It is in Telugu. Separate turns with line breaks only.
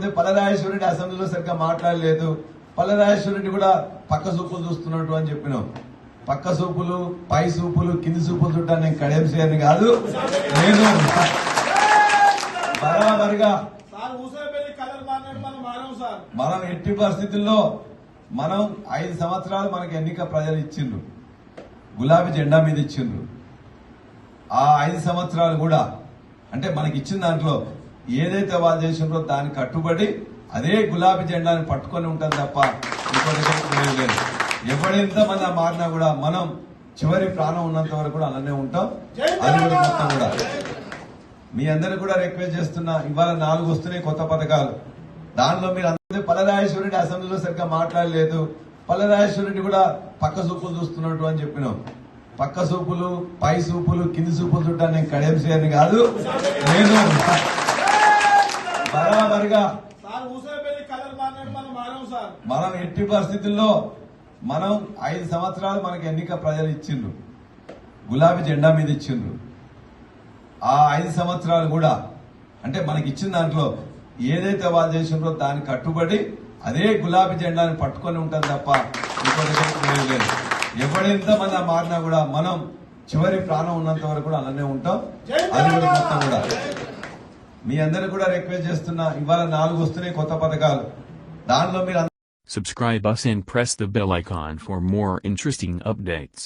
లేకపోతే పల్లరాజేశ్వరరెడ్డి అసెంబ్లీలో సరిగ్గా మాట్లాడలేదు, పల్లరాజేశ్వరరెడ్డి కూడా పక్క సూపులు చూస్తున్నట్టు అని చెప్పినాం. పక్క సూపులు, పై సూపులు, కింది సూపులు చుట్టా నేను కడియం చేయని కాదు. నేను బరాబరిగా మనం ఎట్టి పరిస్థితుల్లో మనం 5 సంవత్సరాలు మనకి ఎన్నిక ప్రజలు ఇచ్చిండ్రు, గులాబీ జెండా మీద ఇచ్చిండ్రు. ఆ 5 సంవత్సరాలు కూడా అంటే మనకి ఇచ్చిన దాంట్లో ఏదైతే వాళ్ళు చేసిండ్రో దానికి కట్టుబడి అదే గులాబీ జెండాని పట్టుకొని ఉంటాం తప్ప ఇంకోటి లేదు. ఎవడెంత మంది మారినా కూడా మనం చివరి ప్రాణం ఉన్నంత వరకు కూడా అలానే ఉంటాం. అది కూడా మొత్తం కూడా మీ అందరికి కూడా రిక్వెస్ట్ చేస్తున్నా, ఇవాళ 4 వస్తున్నాయి కొత్త పథకాలు. దానిలో మీరు అందరూ పల్లరాజేశ్వరరెడ్డి అసెంబ్లీలో సరిగ్గా మాట్లాడలేదు, పల్లరాజేశ్వరరెడ్డి కూడా పక్క సూపులు చూస్తున్నట్టు అని చెప్పినాం. పక్క సూపులు, పై సూపులు, కింది సూపులు చుట్టా నేను కడియం చేయని కాదు. నేను బరాబరిగా మనం ఎట్టి పరిస్థితుల్లో మనం 5 సంవత్సరాలు మనకి ఎన్నిక ప్రజలు ఇచ్చిండ్రు, గులాబీ జెండా మీద ఇచ్చిండ్రు. ఆ 5 సంవత్సరాలు కూడా అంటే మనకి ఇచ్చిన దాంట్లో ఏదైతే వాళ్ళు చేసిండ్రో దానికి కట్టుబడి అదే గులాబీ జెండాని పట్టుకొని ఉంటాం తప్ప ఇంకోటి లేదు. ఎవడెంత మంది మారినా కూడా మనం చివరి ప్రాణం ఉన్నంత వరకు కూడా అలానే ఉంటాం. అది కూడా మొత్తం కూడా మీ అందరికి కూడా రిక్వెస్ట్ చేస్తున్నా, ఇవాళ 4 వస్తున్నాయి కొత్త పథకాలు. దానిలో మీరు
Subscribe us and press the bell icon for more interesting updates.